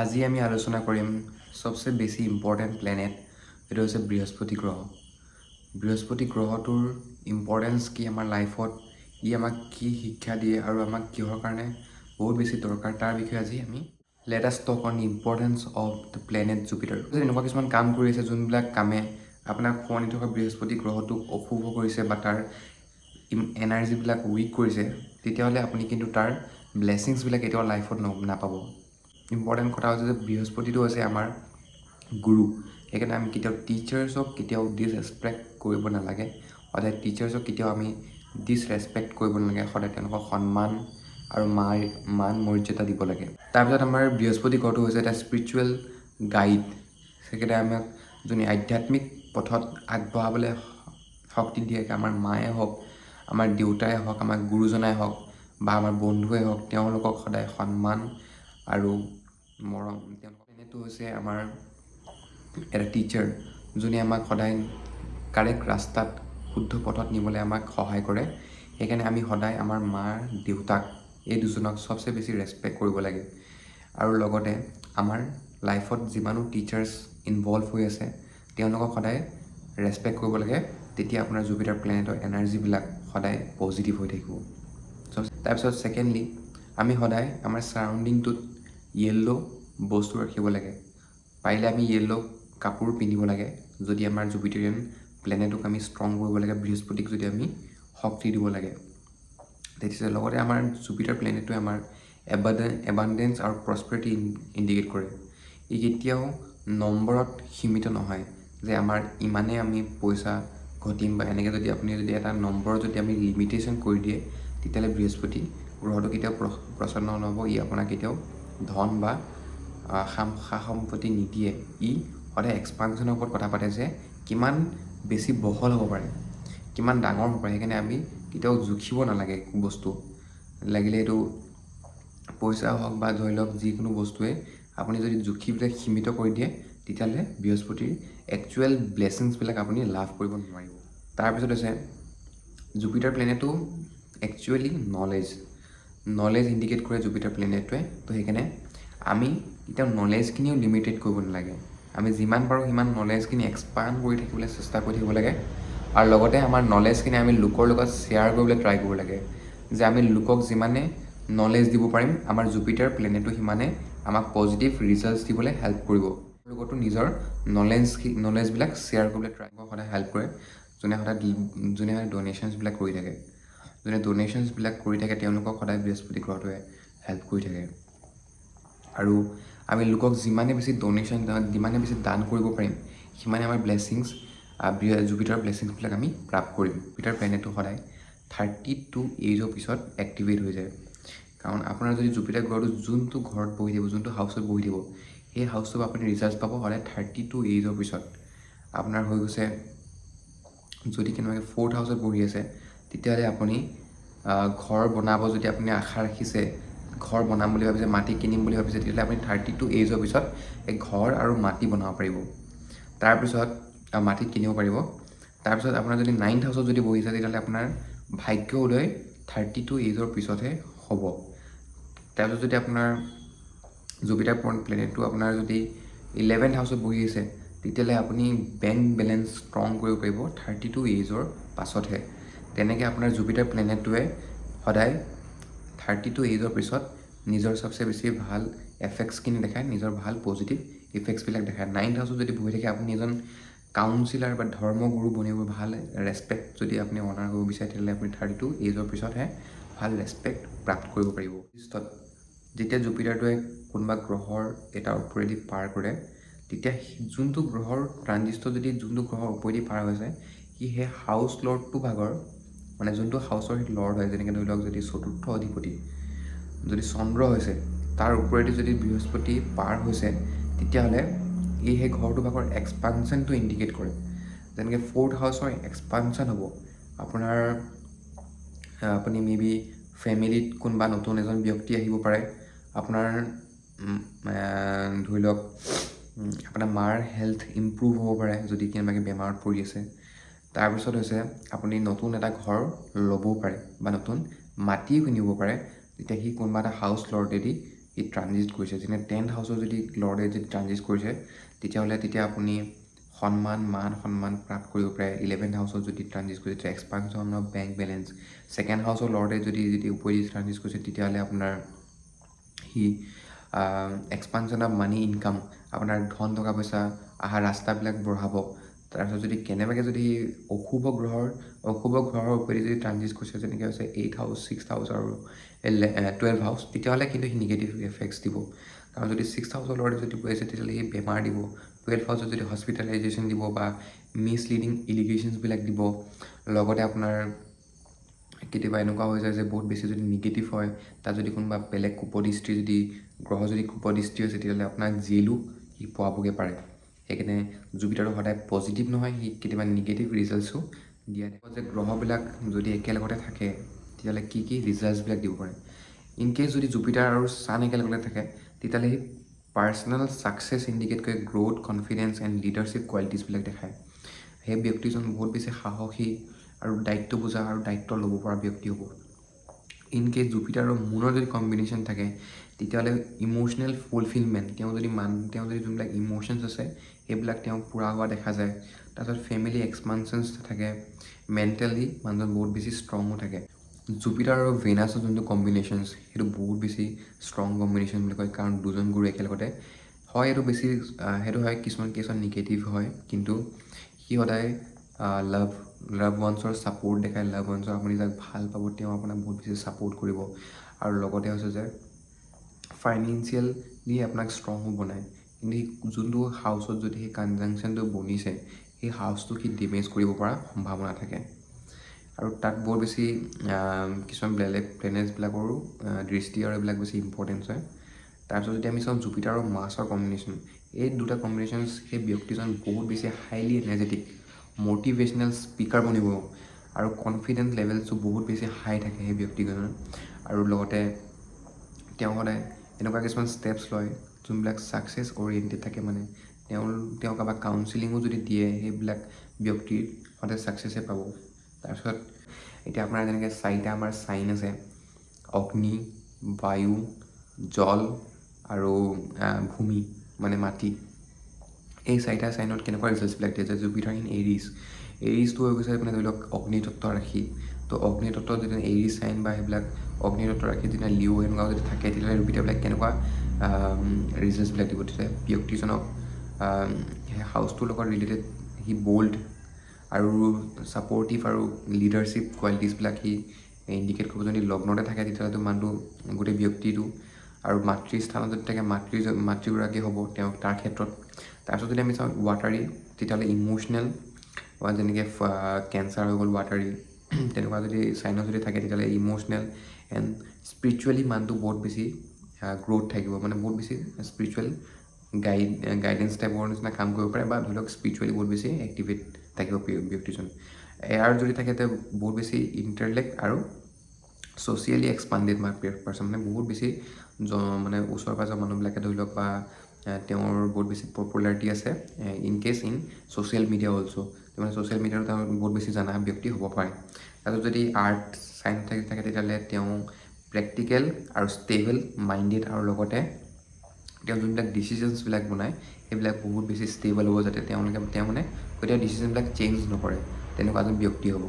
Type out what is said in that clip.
আজি আমি আলোচনা কৰিম সবচে বেছি ইম্পৰ্টেণ্ট প্লেনেট, এইটো হৈছে বৃহস্পতি গ্ৰহ। বৃহস্পতি গ্ৰহটোৰ ইম্পৰ্টেঞ্চ কি আমাৰ লাইফত, ই আমাক কি শিক্ষা দিয়ে আৰু আমাক কিহৰ কাৰণে বহুত বেছি দৰকাৰ, তাৰ বিষয়ে আজি আমি let us talk on importance of the planet Jupiter. এনেকুৱা কিছুমান কাম কৰি আছে যোনবিলাক কামে আপোনাক শুৱনি থকা বৃহস্পতি গ্ৰহটোক অশুভ কৰিছে বা তাৰ এনাৰ্জিবিলাক উইক কৰিছে, তেতিয়াহ'লে আপুনি কিন্তু তাৰ ব্লেছিংছবিলাক কেতিয়াও লাইফত নাপাব। ইম্পৰ্টেণ্ট কথা হৈছে যে বৃহস্পতিটো হৈছে আমাৰ গুৰু। সেইকাৰণে আমি কেতিয়াও টিচাৰ্ছক কেতিয়াও ডিছৰেচপেক্ট কৰিব নালাগে। সদায় টিচাৰ্ছক কেতিয়াও আমি ডিছৰেচপেক্ট কৰিব নালাগে। সদায় তেওঁলোকক সন্মান আৰু মান মৰ্যাদা দিব লাগে। তাৰপিছত আমাৰ বৃহস্পতি গ্ৰহটো হৈছে এটা স্পিৰিচুৱেল গাইড। সেইকাৰণে আমাক যোনে আধ্যাত্মিক পথত আগবঢ়াবলৈ শক্তি দিয়ে, আমাৰ মায়ে হওক, আমাৰ দেউতাই হওক, আমাৰ গুৰুজনাই হওক বা আমাৰ বন্ধুৱে হওক, তেওঁলোকক সদায় সন্মান আৰু মৰম তেওঁলোকক। এনেটো হৈছে আমাৰ এটা টিচাৰ যোনে আমাক সদায় কাৰেক্ট ৰাস্তাত শুদ্ধ পথত নিবলৈ আমাক সহায় কৰে। সেইকাৰণে আমি সদায় আমাৰ মা দেউতাক এই দুজনক সবচে বেছি ৰেচপেক্ট কৰিব লাগে। আৰু লগতে আমাৰ লাইফত যিমানো টিচাৰ্ছ ইনভলভ হৈ আছে তেওঁলোকক সদায় ৰেচপেক্ট কৰিব লাগে। তেতিয়া আপোনাৰ জুপিটাৰ প্লেনেটৰ এনাৰ্জিবিলাক সদায় পজিটিভ হৈ থাকিব। তাৰপিছত ছেকেণ্ডলি, আমি সদায় আমাৰ ছাৰাউণ্ডিংটোত য়েল্ল' বস্তু ৰাখিব লাগে। পাৰিলে আমি য়েল্ল' কাপোৰ পিন্ধিব লাগে যদি আমাৰ জুপিটেৰিয়ান প্লেনেটক আমি ষ্ট্ৰং কৰিব লাগে, বৃহস্পতিক যদি আমি শক্তি দিব লাগে। তেতিয়া লগতে আমাৰ জুপিটাৰ প্লেনেটোৱে আমাৰ এবাণ্ডেঞ্চ আৰু প্ৰস্পেৰিটি ইণ্ডিকেট কৰে। ই কেতিয়াও নম্বৰত সীমিত নহয় যে আমাৰ ইমানেই আমি পইচা ঘটিম বা এনেকৈ যদি আপুনি যদি এটা নম্বৰত যদি আমি লিমিটেশ্যন কৰি দিয়ে, তেতিয়াহ'লে বৃহস্পতি গ্ৰহটো কেতিয়াও প্ৰচন্ন নহ'ব। ই আপোনাক কেতিয়াও ধন বা সা সম্পত্তি নিদিয়ে। ই সদায় এক্সপানশ্যনৰ ওপৰত কথা পাতে যে কিমান বেছি বহল হ'ব পাৰে, কিমান ডাঙৰ হ'ব পাৰে। সেইকাৰণে আমি কেতিয়াও জুখিব নালাগে বস্তু। লাগিলে এইটো পইচা হওক বা ধৰি লওক যিকোনো বস্তুৱে আপুনি যদি জুখি পেলাই সীমিত কৰি দিয়ে, তেতিয়াহ'লে বৃহস্পতিৰ একচুৱেল ব্লেছিংছবিলাক আপুনি লাভ কৰিব নোৱাৰিব। তাৰপিছত হৈছে জুপিটাৰ প্লেনেটো একচুৱেলি নলেজ ইণ্ডিকেট কৰে জুপিটাৰ প্লেনেটটোৱে। তো সেইকাৰণে আমি কেতিয়াও নলেজখিনিও লিমিটেড কৰিব নালাগে। আমি যিমান পাৰোঁ সিমান নলেজখিনি এক্সপাণ্ড কৰি থাকিবলৈ চেষ্টা কৰি থাকিব লাগে। আৰু লগতে আমাৰ নলেজখিনি আমি লোকৰ লগত শ্বেয়াৰ কৰিবলৈ ট্ৰাই কৰিব লাগে। যে আমি লোকক যিমানে নলেজ দিব পাৰিম, আমাৰ জুপিটাৰ প্লেনেটো সিমানে আমাক পজিটিভ ৰিজাল্টছ দিবলৈ হেল্প কৰিব। লগতো নিজৰ নলেজবিলাক শ্বেয়াৰ কৰিবলৈ ট্ৰাই কৰিব সদায় হেল্প কৰে। যোনে সদায় ডনেশ্যনছবিলাক কৰি থাকে, তেওঁলোকক সদায় বৃহস্পতি গ্ৰহটোৱে হেল্প কৰি থাকে। আৰু আমি লোকক যিমানে বেছি যিমানে বেছি দান কৰিব পাৰিম, সিমানে আমাৰ ব্লেছিংছ জুপিটাৰ ব্লেছিংছবিলাক আমি প্ৰাপ্ত কৰিম। জুপিটাৰ প্লেনেটটো সদায় 32 এজৰ পিছত এক্টিভেট হৈ যায়। কাৰণ আপোনাৰ যদি জুপিটাৰ গ্ৰহটো যোনটো ঘৰত বহি থাকিব, যোনটো হাউচত বহি থাকিব, সেই হাউচটোৰ আপুনি ৰিজাল্টছ পাব সদায় 32 এজৰ পিছত। আপোনাৰ হৈ গৈছে যদি কেনেবাকৈ 4th হাউচত বহি আছে, তেতিয়াহ'লে আপুনি ঘৰ বনাব যদি আপুনি আশা ৰাখিছে, ঘৰ বনাম বুলি ভাবিছে, মাটি কিনিম বুলি ভাবিছে, তেতিয়াহ'লে আপুনি 32 এজৰ পিছত এই ঘৰ আৰু মাটি বনাব পাৰিব। তাৰপিছত মাটিত কিনিব পাৰিব। তাৰপিছত আপোনাৰ যদি 9th হাউচত যদি বহিছে, তেতিয়াহ'লে আপোনাৰ ভাগ্য উদয় 32 এজৰ পিছতহে হ'ব। তাৰপিছত যদি আপোনাৰ জুপিটাৰ প্লেনেটটো আপোনাৰ যদি 11th হাউচত বহি আছে, তেতিয়াহ'লে আপুনি বেংক বেলেঞ্চ ষ্ট্ৰং কৰিব পাৰিব 32 এজৰ পাছতহে। তেনেকৈ আপোনাৰ জুপিটাৰ প্লেনেটটোৱে সদায় 32 এজৰ পিছত নিজৰ চবচে বেছি ভাল এফেক্টছখিনি দেখায়, নিজৰ ভাল পজিটিভ ইফেক্টছবিলাক দেখায়। 9th হাউচত যদি বহি থাকে, আপুনি এজন কাউন্সিলাৰ বা ধৰ্মগুৰু বনিব, ভাল ৰেচপেক্ট যদি আপুনি অনাৰ কৰিব বিচাৰে, তেতিয়াহ'লে আপুনি 32 এজৰ পিছতহে ভাল ৰেচপেক্ট প্ৰাপ্ত কৰিব পাৰিব। যেতিয়া জুপিটাৰটোৱে কোনোবা গ্ৰহৰ এটাৰ ওপৰেদি পাৰ কৰে, তেতিয়া যোনটো গ্ৰহৰ ট্ৰানজিষ্টৰ যদি যোনটো গ্ৰহৰ ওপৰেদি পাৰ হৈছে, সি সেই হাউচ লৰ্ডটো ভাগৰ মানে যোনটো হাউচৰ সি লৰ্ড হয়, যেনেকৈ ধৰি লওক যদি 4ৰ্থ অধিপতি যদি চন্দ্ৰ হৈছে, তাৰ ওপৰেদি যদি বৃহস্পতি পাৰ হৈছে, তেতিয়াহ'লে ই সেই ঘৰটো ভাগৰ এক্সপানশ্যনটো ইণ্ডিকেট কৰে। যেনেকৈ 4th হাউচৰ এক্সপানশ্যন হ'ব, আপুনি মেবি ফেমিলিত কোনোবা নতুন এজন ব্যক্তি আহিব পাৰে। আপোনাৰ ধৰি লওক আপোনাৰ মাৰ হেল্থ ইম্প্ৰুভ হ'ব পাৰে যদি কেনেবাকৈ বেমাৰত পৰি আছে। তাৰপিছত হৈছে আপুনি নতুন এটা ঘৰ ল'বও পাৰে বা নতুন মাটি কিনিব পাৰে, যেতিয়া সি কোনোবা এটা হাউচ লৰ্ডেদি ই ট্ৰানজিট কৰিছে, যেনে 10th হাউচত যদি লৰ্ডে যদি ট্ৰানজিট কৰিছে তেতিয়া আপুনি মান সন্মান প্ৰাপ্ত কৰিব পাৰে। 11th হাউচত যদি ট্ৰানজিট কৰিছে তেতিয়া expansion of bank balance. 2nd হাউচৰ লৰ্ডে যদি ওপৰেদি ট্ৰানজিট কৰিছে তেতিয়াহ'লে আপোনাৰ সি এক্সপানশ্যন অফ মানি ইনকাম, আপোনাৰ ধন টকা পইচা অহা ৰাস্তাবিলাক বঢ়াব। তাৰপিছত যদি কেনেবাকৈ যদি অশুভ গ্ৰহৰ ওপৰেদি যদি ট্ৰানজিট কৰিছে, যেনেকৈ হৈছে 8th হাউচ, 6th হাউচ আৰু 12th হাউচ, তেতিয়াহ'লে কিন্তু সি নিগেটিভ এফেক্টছ দিব। কাৰণ যদি 6th হাউচৰ লৰ্ডে যদি গৈ আছে তেতিয়াহ'লে সি বেমাৰ দিব। 12th হাউচত যদি হস্পিটেলাইজেশ্যন দিব বা মিছলিডিং ইলিগেশ্যনছবিলাক দিব। লগতে আপোনাৰ কেতিয়াবা এনেকুৱা হৈ যায় যে বহুত বেছি যদি নিগেটিভ হয়, তাত যদি কোনোবা বেলেগ কুপদৃষ্টি যদি গ্ৰহ যদি কুপদৃষ্টি হৈছে তেতিয়াহ'লে আপোনাক জেলো সি পোৱাবগৈ পাৰে। সেইকাৰণে জুপিটাৰটো সদায় পজিটিভ নহয়, সি কেতিয়াবা নিগেটিভ ৰিজাল্টছো দিয়া দেখা যে গ্ৰহবিলাক যদি একেলগতে থাকে তেতিয়াহ'লে কি ৰিজাল্টছবিলাক দিব পাৰে। ইনকেছ যদি জুপিটাৰ আৰু ছান একেলগতে থাকে তেতিয়াহ'লে সি পাৰ্চনেল ছাকচেছ ইণ্ডিকেট কৰে, গ্ৰ'থ, কনফিডেঞ্চ এণ্ড লিডাৰশ্বিপ কোৱালিটিছবিলাক দেখায়। সেই ব্যক্তিজন বহুত বেছি সাহসী আৰু দায়িত্ব বুজা আৰু দায়িত্ব ল'ব পৰা ব্যক্তি হ'ব। ইনকেছ জুপিটাৰ আৰু মুনৰ যদি কম্বিনেশ্যন থাকে তেতিয়াহ'লে ইম'চনেল ফুলফিলমেণ্ট, তেওঁ যদি যোনবিলাক ইম'চনছ আছে সেইবিলাক তেওঁ পূৰা হোৱা দেখা যায়। তাৰপিছত ফেমিলি এক্সপানশ্যনছ থাকে, মেণ্টেলি মানুহজন বহুত বেছি ষ্ট্ৰঙো থাকে। জুপিটাৰ আৰু ভেনাছৰ যোনটো কম্বিনেশ্যনছ সেইটো বহুত বেছি ষ্ট্ৰং কম্বিনেশ্যন বুলি কয়, কাৰণ দুজন গুৰু একেলগতে হয়। সেইটো হয় কিছুমান কেছত নিগেটিভ হয়, কিন্তু সি সদায় লাভ ওৱানছৰ ছাপোৰ্ট দেখায়। লাভ ওৱানছৰ আপুনি যাক ভাল পাব তেওঁ আপোনাক বহুত বেছি ছাপোৰ্ট কৰিব। আৰু লগতে হৈছে যে ফাইনেন্সিয়েলি আপোনাক ষ্ট্ৰঙো বনায়। কিন্তু সি যোনটো হাউচত যদি সেই কনজাংশ্যনটো বনিছে সেই হাউচটো সি ডেমেজ কৰিব পৰা সম্ভাৱনা থাকে। আৰু তাত বহুত বেছি কিছুমান বেলেগ প্লেনেটছবিলাকৰো দৃষ্টি আৰু এইবিলাক বেছি ইম্পৰ্টেঞ্চ হয়। তাৰপিছত যদি আমি চাওঁ জুপিটাৰ আৰু মাৰ্চৰ কম্বিনেশ্যন, এই দুটা কম্বিনেশ্যনছ সেই ব্যক্তিজন বহুত বেছি হাইলি এনাৰ্জেটিক, মটিভেশ্যনেল স্পীকাৰ বনিব আৰু কনফিডেন্স লেভেলছো বহুত বেছি হাই থাকে সেই ব্যক্তিজনৰ। আৰু লগতে তেওঁ সদায় এনেকুৱা কিছুমান ষ্টেপছ লয় যোনবিলাক ছাকচেছ অৰিয়েণ্টেড থাকে। মানে তেওঁ কাৰোবাক কাউন্সিলিঙো যদি দিয়ে সেইবিলাক ব্যক্তিৰ সদায় ছাকচেছে পাব। তাৰপিছত এতিয়া আপোনাৰ যেনেকৈ 4টা আমাৰ চাইন আছে, অগ্নি, বায়ু, জল আৰু ভূমি মানে মাটি। এই 4টা চাইনত কেনেকুৱা ৰিজাল্টছবিলাক দিয়ে যে জুপিটাৰ ইন এৰিজটো হৈ গৈছে মানে ধৰি লওক অগ্নিতত্ত্ব ৰাশি। তো অগ্নিতত্ত্ব যদি এৰিজ চাইন বা সেইবিলাক অগ্নিতত্ত্ব ৰাশি যেতিয়া লিঅ' এনেকুৱা যদি থাকে তেতিয়াহ'লে জুপিটাৰবিলাক কেনেকুৱা ৰিজাল্টছবিলাক দিব। তেতিয়া ব্যক্তিজনক সেই হাউচটোৰ লগত ৰিলেটেড সি বল্ড আৰু ছাপৰ্টিভ আৰু লিডাৰশ্বিপ কোৱালিটিছবিলাক সি ইণ্ডিকেট কৰিব। যদি লগ্নতে থাকে তেতিয়াহ'লেতো মানুহটো গোটেই ব্যক্তিটো আৰু মাতৃস্থানত যদি থাকে মাতৃগৰাকী হ'ব তেওঁ তাৰ ক্ষেত্ৰত। তাৰপিছত যদি আমি চাওঁ ৱাটাৰী তেতিয়াহ'লে ইম'চনেল বা যেনেকৈ কেঞ্চাৰ হৈ গ'ল ৱাটাৰী, তেনেকুৱা যদি চাইনত যদি থাকে তেতিয়াহ'লে ইম'চনেল এণ্ড স্পিৰিচুৱেলি মানুহটো বহুত বেছি গ্ৰ'থ থাকিব, মানে বহুত বেছি স্পিৰিচুৱেল গাইডেঞ্চ টাইপৰ নিচিনা কাম কৰিব পাৰে, বা ধৰি লওক স্পিৰিচুৱেলি বহুত বেছি এক্টিভেট থাকিব ব্যক্তিজন। এয়াৰ যদি থাকে তেতিয়া বহুত বেছি ইণ্টেলেক্ট আৰু ছ'চিয়েলি এক্সপাণ্ডেড পাৰ্চন, মানে বহুত বেছি মানে ওচৰ পাঁজৰ মানুহবিলাকে ধৰি লওক বা তেওঁৰ বহুত বেছি পপুলাৰিটি আছে in case in social media also', মানে ছ'চিয়েল মিডিয়াতো তেওঁ বহুত বেছি জনা ব্যক্তি হ'ব পাৰে। তাৰপিছত যদি আৰ্ট চাইন থাকে তেতিয়াহ'লে তেওঁ প্ৰেক্টিকেল আৰু ষ্টেবল মাইণ্ডেড, আৰু লগতে তেওঁ যোনবিলাক ডিচিশ্যনছবিলাক বনায় সেইবিলাক বহুত বেছি ষ্টেবল হ'ব, যাতে তেওঁ মানে কেতিয়াও ডিচিশ্যনবিলাক চেঞ্জ নকৰে, তেনেকুৱা এজন ব্যক্তি হ'ব।